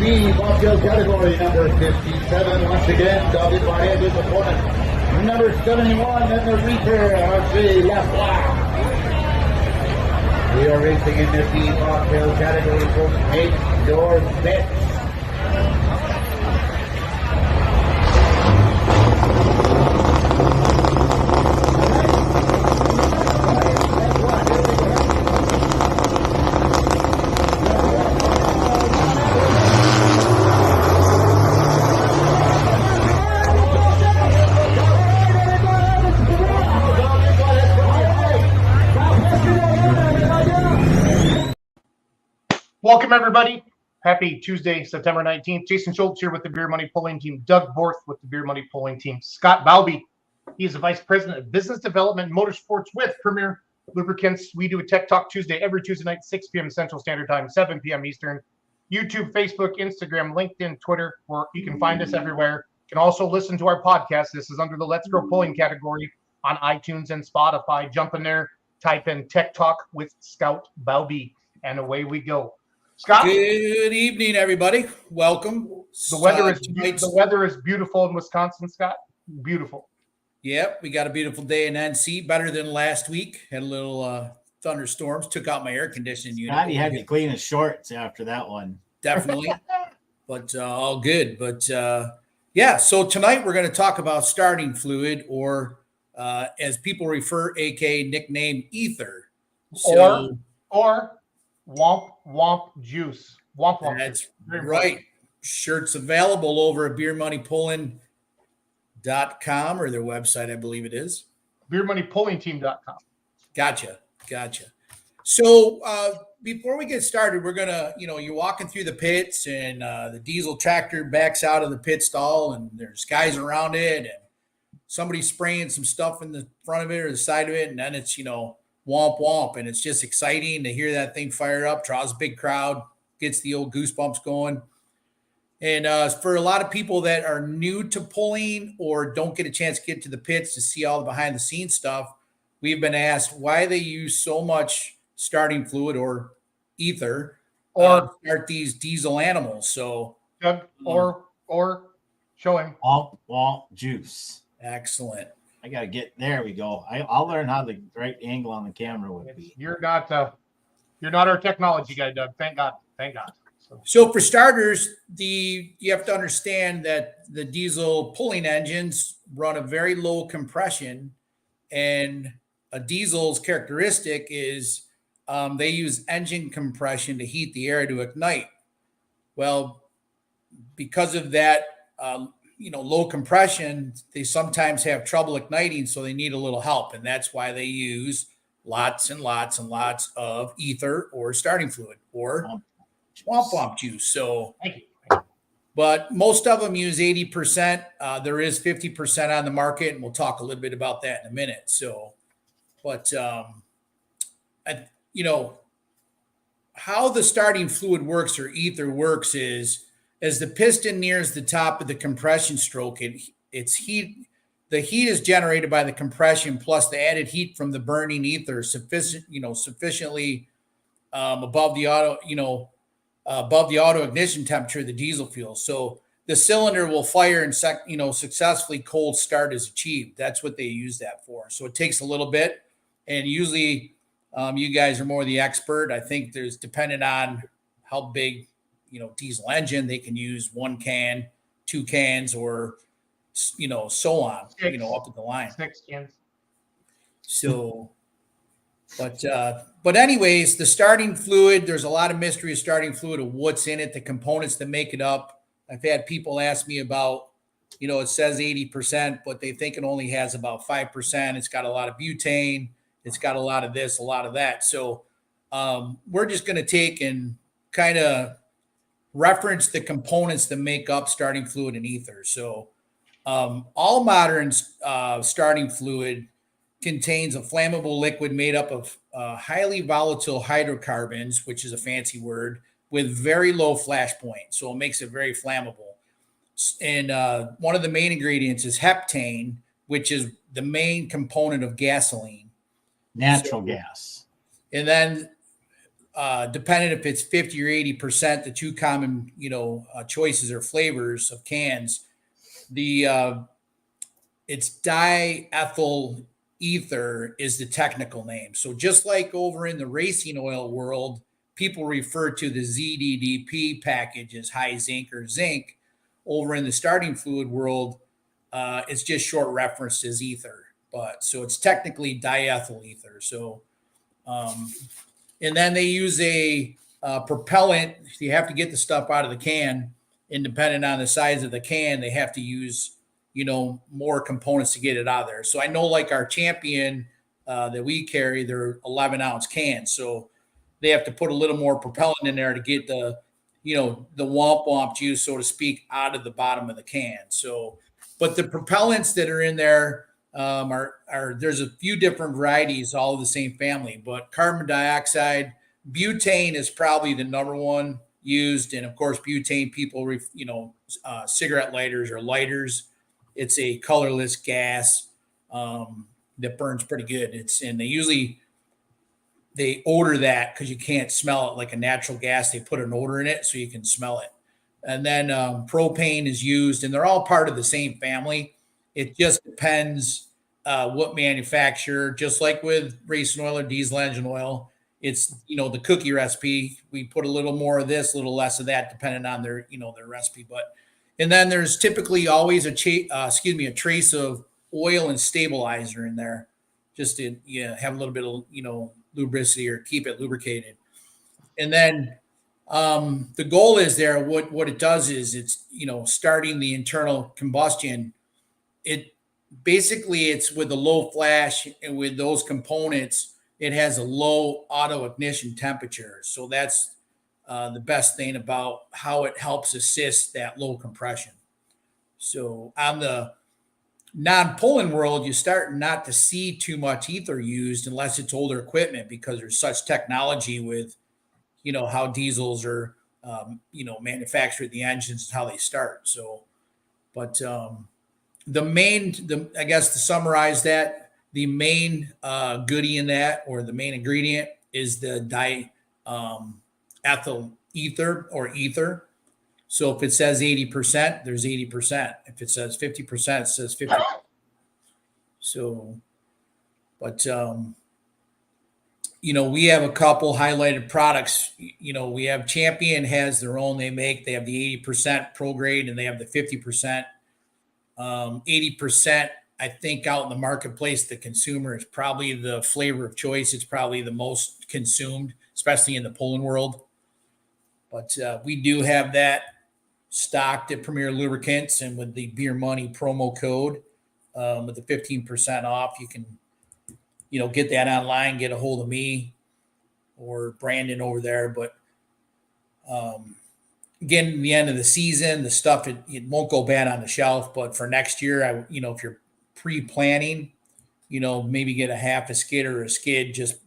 B Bobtail category, number 57, once again, dogged by his opponent, number 71, and the reaper, RC left black. We are racing in the B Bobtail category, folks. Make your bets. Welcome, everybody. Happy Tuesday, September 19th. Jason Schultz here with the Beer Money Pulling Team. Doug Borth with the Beer Money Pulling Team. Scott Baubie, he is the Vice President of Business Development and Motorsports with Premier Lubricants. We do a Tech Talk Tuesday every Tuesday night, 6 p.m. Central Standard Time, 7 p.m. Eastern. YouTube, Facebook, Instagram, LinkedIn, Twitter, where you can find us everywhere. You can also listen to our podcast. This is under the Let's Grow Pulling category on iTunes and Spotify. Jump in there, type in Tech Talk with Scout Baubie, and away we go. Scott? Good evening, everybody. Welcome. The weather is beautiful in Wisconsin, Scott. Beautiful. Yep, we got a beautiful day in NC. Better than last week. Had a little thunderstorms. Took out my air conditioning unit. Scott, you had to clean his shorts after that one. Definitely. But all good. But yeah, so tonight we're going to talk about starting fluid, or as people refer, aka nickname ether. So, or Womp juice. Womp. That's right. Shirts available over at beermoneypulling.com, or their website, I believe it is. Beermoneypullingteam.com. Gotcha. So before we get started, we're gonna, you're walking through the pits, and the diesel tractor backs out of the pit stall, and there's guys around it, and somebody's spraying some stuff in the front of it or the side of it, and then it's womp womp, and it's just exciting to hear that thing fire up. Draws a big crowd, gets the old goosebumps going. And for a lot of people that are new to pulling or don't get a chance to get to the pits to see all the behind the scenes stuff, we've been asked why they use so much starting fluid or ether or start these diesel animals. So or showing Womp juice. Excellent. I got to get there. We go. I'll learn how the right angle on the camera would be. You're not our technology guy, Doug. Thank God. So for starters, you have to understand that the diesel pulling engines run a very low compression, and a diesel's characteristic is they use engine compression to heat the air to ignite. Well, because of that, low compression, they sometimes have trouble igniting, so they need a little help. And that's why they use lots and lots and lots of ether or starting fluid or womp juice. So, thank you. But most of them use 80%. There is 50% on the market, and we'll talk a little bit about that in a minute. So, but, how the starting fluid works or ether works is, as the piston nears the top of the compression stroke, it's heat. The heat is generated by the compression plus the added heat from the burning ether sufficiently above the auto ignition temperature of the diesel fuel. So the cylinder will fire and successfully cold start is achieved. That's what they use that for. So it takes a little bit, and usually you guys are more the expert. I think there's dependent on how big diesel engine, they can use 1 can, 2 cans, or, so on, up at the line. 6 cans. So, but anyways, the starting fluid, there's a lot of mystery of starting fluid, of what's in it, the components that make it up. I've had people ask me about, it says 80%, but they think it only has about 5%. It's got a lot of butane. It's got a lot of this, a lot of that. So we're just going to take and kind of reference the components that make up starting fluid and ether. So all modern starting fluid contains a flammable liquid made up of highly volatile hydrocarbons, which is a fancy word, with very low flash point. So it makes it very flammable. And one of the main ingredients is heptane, which is the main component of gasoline. Natural gas. And then depending if it's 50 or 80%, the two common, choices or flavors of cans, it's diethyl ether is the technical name. So just like over in the racing oil world, people refer to the ZDDP package as high zinc or zinc. Over in the starting fluid world, it's just short referenced as ether. But so it's technically diethyl ether. So, and then they use a propellant. You have to get the stuff out of the can, and depending on the size of the can, they have to use more components to get it out of there. So I know like our Champion that we carry, they're 11-ounce cans. So they have to put a little more propellant in there to get the womp womp juice, so to speak, out of the bottom of the can. So, but the propellants that are in there are there's a few different varieties, all of the same family, but carbon dioxide, butane is probably the number one used. And of course, butane, people, cigarette lighters or lighters, it's a colorless gas that burns pretty good. They odor that because you can't smell it like a natural gas. They put an odor in it so you can smell it. And then propane is used, and they're all part of the same family. It just depends what manufacturer, just like with racing oil or diesel engine oil, it's, the cookie recipe. We put a little more of this, a little less of that, depending on their recipe. And then there's typically always a trace of oil and stabilizer in there, just to have a little bit of, lubricity or keep it lubricated. And then the goal is there, what it does is it's, starting the internal combustion. It's with a low flash, and with those components, it has a low auto ignition temperature. So that's the best thing about how it helps assist that low compression. So on the non-pulling world, you start not to see too much ether used unless it's older equipment, because there's such technology with, how diesels are, manufactured, the engines, how they start. So, but I guess to summarize that, the main goodie in that, or the main ingredient, is the ethyl ether or ether. So if it says 80%, there's 80%. If it says 50%, it says 50%. So, but, we have a couple highlighted products. We have Champion has their own, they have the 80% pro grade, and they have the 50%. 80%, I think out in the marketplace, the consumer is probably the flavor of choice. It's probably the most consumed, especially in the pulling world. But we do have that stocked at Premier Lubricants, and with the Beer Money promo code, with the 15% off, you can, get that online, get a hold of me or Brandon over there. But again, the end of the season, the stuff, it won't go bad on the shelf. But for next year, if you're pre-planning, maybe get a half a skid or a skid. Just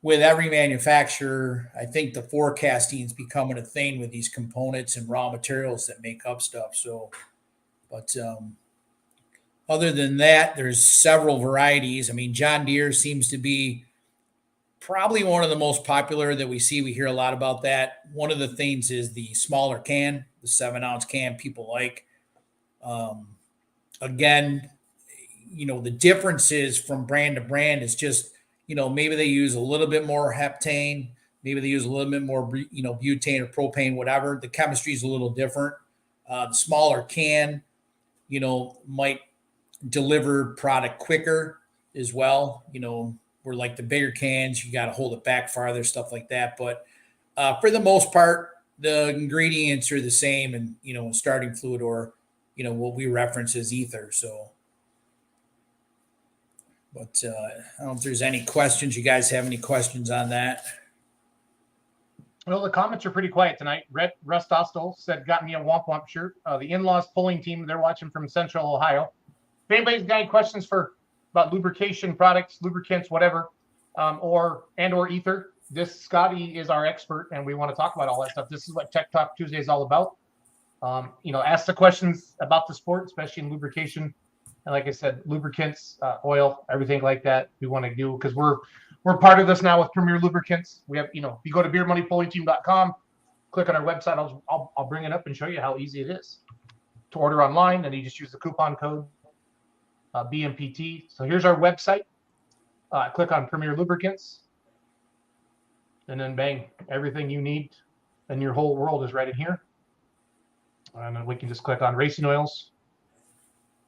with every manufacturer, I think the forecasting is becoming a thing with these components and raw materials that make up stuff. So, but other than that, there's several varieties. I mean, John Deere seems to be probably one of the most popular that we see. We hear a lot about that. One of the things is the smaller can, the 7-ounce can people like. Again, the differences from brand to brand is just, maybe they use a little bit more heptane, maybe they use a little bit more, butane or propane, whatever. The chemistry is a little different. The smaller can, might deliver product quicker as well. Where like the bigger cans, you got to hold it back farther, stuff like that. But for the most part, the ingredients are the same, and, starting fluid, or, what we reference as ether. So, but I don't know if there's any questions. You guys have any questions on that? Well, the comments are pretty quiet tonight. Russ Dostal said, got me a Womp Womp shirt. The in-laws pulling team, they're watching from Central Ohio. If anybody's got any questions about lubrication products, lubricants, whatever, or ether, Scotty is our expert, and we want to talk about all that stuff. This is what Tech Talk Tuesday is all about. Ask the questions about the sport, especially in lubrication. And like I said, lubricants, oil, everything like that we want to do, because we're part of this now with Premier Lubricants. We have, if you go to beermoneypollingteam.com, click on our website. I'll bring it up and show you how easy it is to order online, and you just use the coupon code BMPT. So here's our website. Click on Premier Lubricants, and then bang, everything you need in your whole world is right in here. And then we can just click on racing oils.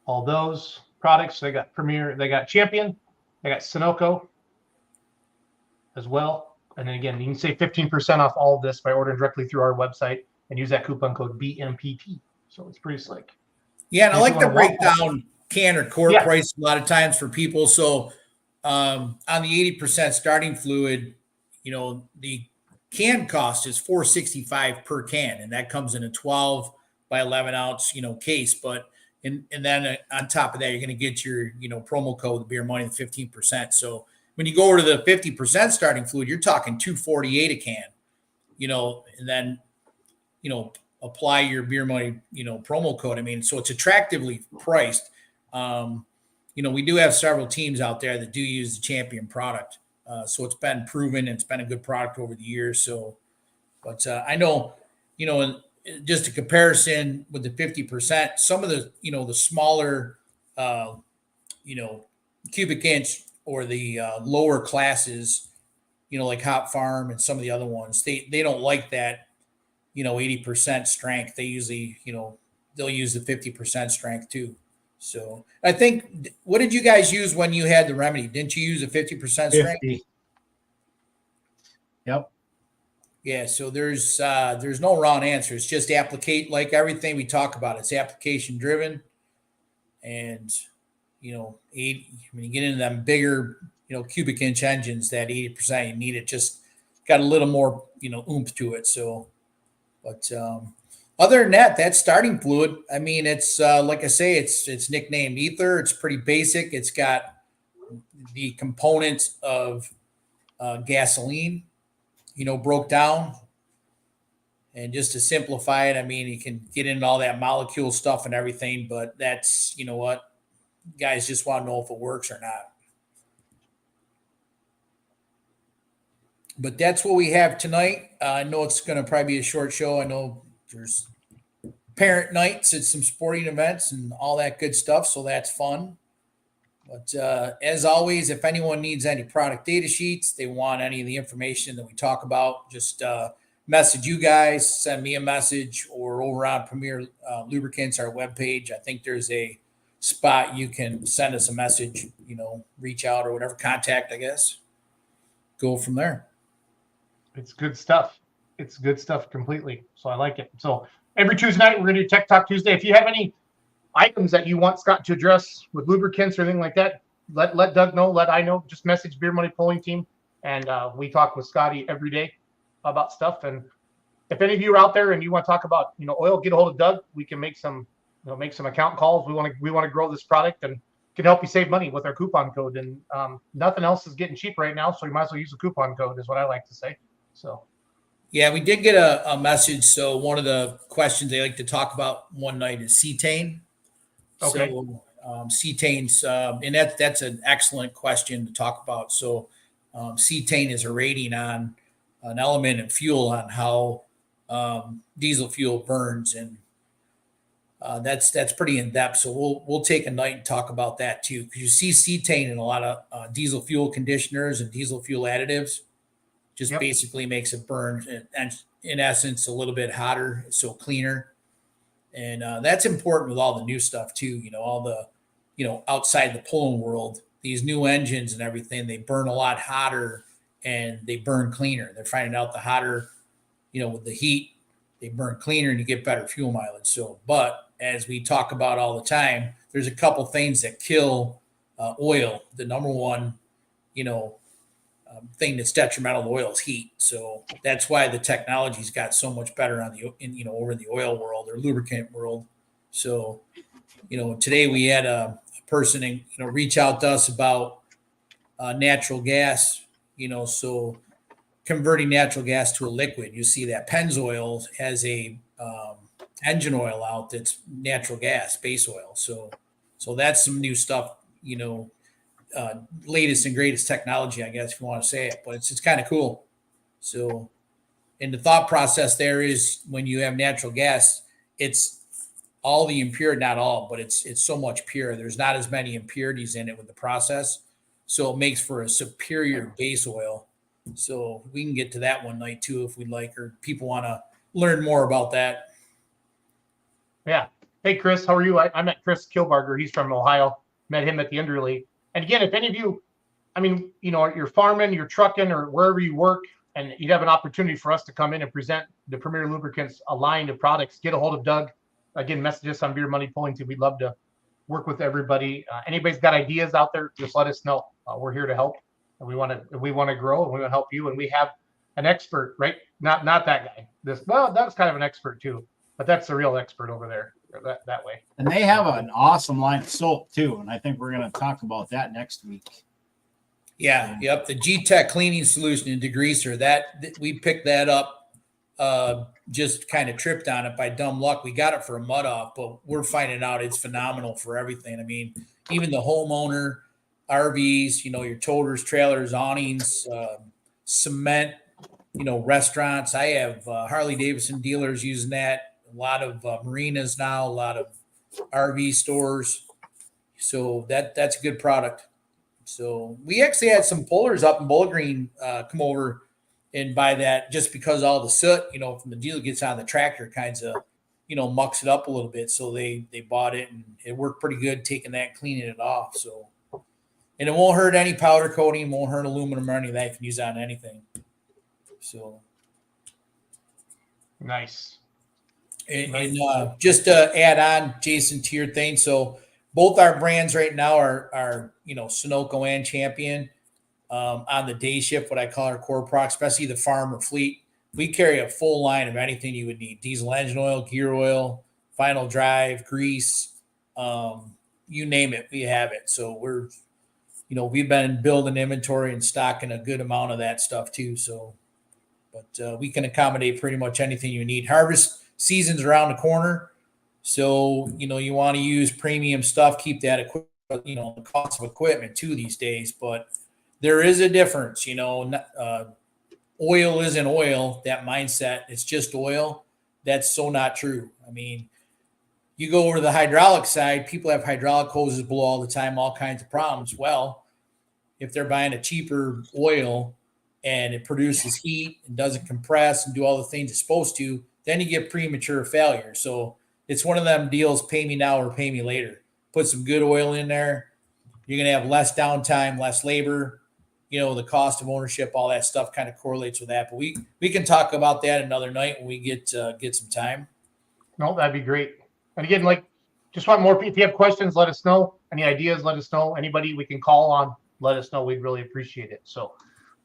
All those products, they got Premier, they got Champion, they got Sunoco as well. And then again, you can save 15% off all of this by ordering directly through our website and use that coupon code BMPT. So it's pretty slick. Yeah, and I If you like to wanna break walk- down can or quart Yeah. price a lot of times for people. So on the 80% starting fluid, the can cost is $4.65 per can, and that comes in a 12 by 11 ounce, case. But and then on top of that, you're going to get your promo code, the beer money, the 15%. So when you go over to the 50% starting fluid, you're talking $2.48 a can, and then apply your beer money promo code. I mean, so it's attractively priced. We do have several teams out there that do use the Champion product. So it's been proven, and it's been a good product over the years. So, but I know, just a comparison with the 50%, some of the, the smaller, cubic inch or the lower classes, like Hop Farm and some of the other ones, they don't like that, 80% strength. They usually, they'll use the 50% strength too. So I think, what did you guys use when you had the remedy? Didn't you use a 50% strength? 50. Yep. Yeah. So there's no wrong answer. It's just like everything we talk about, it's application driven. And, when you get into them bigger, cubic inch engines, that 80%, you need it just got a little more, oomph to it. So, but, other than that, that starting fluid, I mean, it's like I say, it's nicknamed Ether. It's pretty basic. It's got the components of gasoline, broke down. And just to simplify it, I mean, you can get into all that molecule stuff and everything, but that's, what guys just want to know if it works or not. But that's what we have tonight. I know it's going to probably be a short show. I know there's parent nights at some sporting events and all that good stuff. So that's fun. But as always, if anyone needs any product data sheets, they want any of the information that we talk about, just message you guys, send me a message, or over on Premier Lubricants, our webpage. I think there's a spot you can send us a message, reach out or whatever, contact, I guess. Go from there. It's good stuff. It's good stuff completely. So I like it. So every Tuesday night, we're going to do Tech Talk Tuesday. If you have any items that you want Scott to address with lubricants or anything like that, let Doug know, let I know. Just message Beer Money Polling Team, and we talk with Scotty every day about stuff. And if any of you are out there and you want to talk about oil, get a hold of Doug. We can make some account calls. We want to grow this product and can help you save money with our coupon code. And nothing else is getting cheap right now, so you might as well use the coupon code, is what I like to say. So. Yeah, we did get a message. So one of the questions they like to talk about one night is cetane. Okay. So cetane's, and that's an excellent question to talk about. So cetane is a rating on an element in fuel on how diesel fuel burns, and that's pretty in depth. So we'll take a night and talk about that too, because you see cetane in a lot of diesel fuel conditioners and diesel fuel additives. Just basically makes it burn, and in essence, a little bit hotter, so cleaner. And that's important with all the new stuff too. All the, outside the pulling world, these new engines and everything, they burn a lot hotter and they burn cleaner. They're finding out the hotter, with the heat, they burn cleaner and you get better fuel mileage. So, but as we talk about all the time, there's a couple things that kill oil. The number one, thing that's detrimental to oil is heat. So that's why the technology's got so much better over in the oil world or lubricant world. So, today we had a person, reach out to us about natural gas, so converting natural gas to a liquid. You see that Pennzoil has a engine oil out that's natural gas, base oil. So that's some new stuff, latest and greatest technology, I guess, if you want to say it, but it's kind of cool. So, and the thought process there is when you have natural gas, it's all the impure, not all, but it's so much pure. There's not as many impurities in it with the process. So it makes for a superior base oil. So we can get to that one night too, if we'd like, or people want to learn more about that. Yeah. Hey, Chris, how are you? I met Chris Kilbarger. He's from Ohio. Met him at the Underlay. And again, if any of you, I mean, you know, you're farming, you're trucking, or wherever you work, and you'd have an opportunity for us to come in and present the Premier Lubricants, a line of products, get a hold of Doug. Again, message us on Beer Money Pulling Team. We'd love to work with everybody. Anybody's got ideas out there, just let us know. We're here to help. And we want to grow, and we want to help you. And we have an expert, right? Not that guy. Doug's kind of an expert too, but that's the real expert over there. That way. And they have an awesome line of soap too, and I think we're going to talk about that next week. Yeah, yep. The G-Tech cleaning solution in degreaser, that we picked that up, just kind of tripped on it by dumb luck. We got it for a mud off, but we're finding out it's phenomenal for everything. I mean, even the homeowner, RVs, you know, your toters, trailers, awnings, cement, you know, restaurants. I have Harley Davidson dealers using that. A lot of marinas now, a lot of RV stores. So that's a good product. So we actually had some pullers up in Bowling Green come over and buy that just because all the soot, you know, from the dealer gets on the tractor kinds of, you know, mucks it up a little bit. So they bought it and it worked pretty good taking that and cleaning it off. So, and it won't hurt any powder coating, won't hurt aluminum or any of that. You can use that on anything. So. Nice. And just to add on, Jason, to your thing. So both our brands right now are you know, Sunoco and Champion on the day shift, what I call our core product, especially the farm or fleet. We carry a full line of anything you would need: diesel engine oil, gear oil, final drive, grease, you name it, we have it. So we're, you know, we've been building inventory and stocking a good amount of that stuff too. So, but we can accommodate pretty much anything you need. Harvest season's around the corner. So, you know, you want to use premium stuff, keep that equipment, you know, the cost of equipment too these days, but there is a difference, you know, oil isn't oil, that mindset, it's just oil. That's so not true. I mean, you go over to the hydraulic side, people have hydraulic hoses blow all the time, all kinds of problems. Well, if they're buying a cheaper oil and it produces heat and doesn't compress and do all the things it's supposed to, then you get premature failure. So it's one of them deals, pay me now or pay me later. Put some good oil in there. You're going to have less downtime, less labor, you know, the cost of ownership, all that stuff kind of correlates with that. But we can talk about that another night when we get some time. No, that'd be great. And again, like, just want more. If you have questions, let us know. Any ideas, let us know. Anybody we can call on, let us know. We'd really appreciate it. So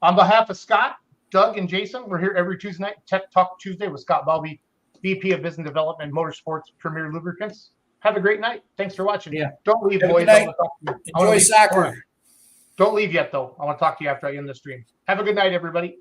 on behalf of Scott, Doug, and Jason, we're here every Tuesday night, Tech Talk Tuesday with Scott Baubie, VP of Business Development, Motorsports, Premier Lubricants. Have a great night. Thanks for watching. Yeah. Don't leave, Have a boys. good night. Enjoy soccer. Don't leave yet, though. I want to talk to you after I end the stream. Have a good night, everybody.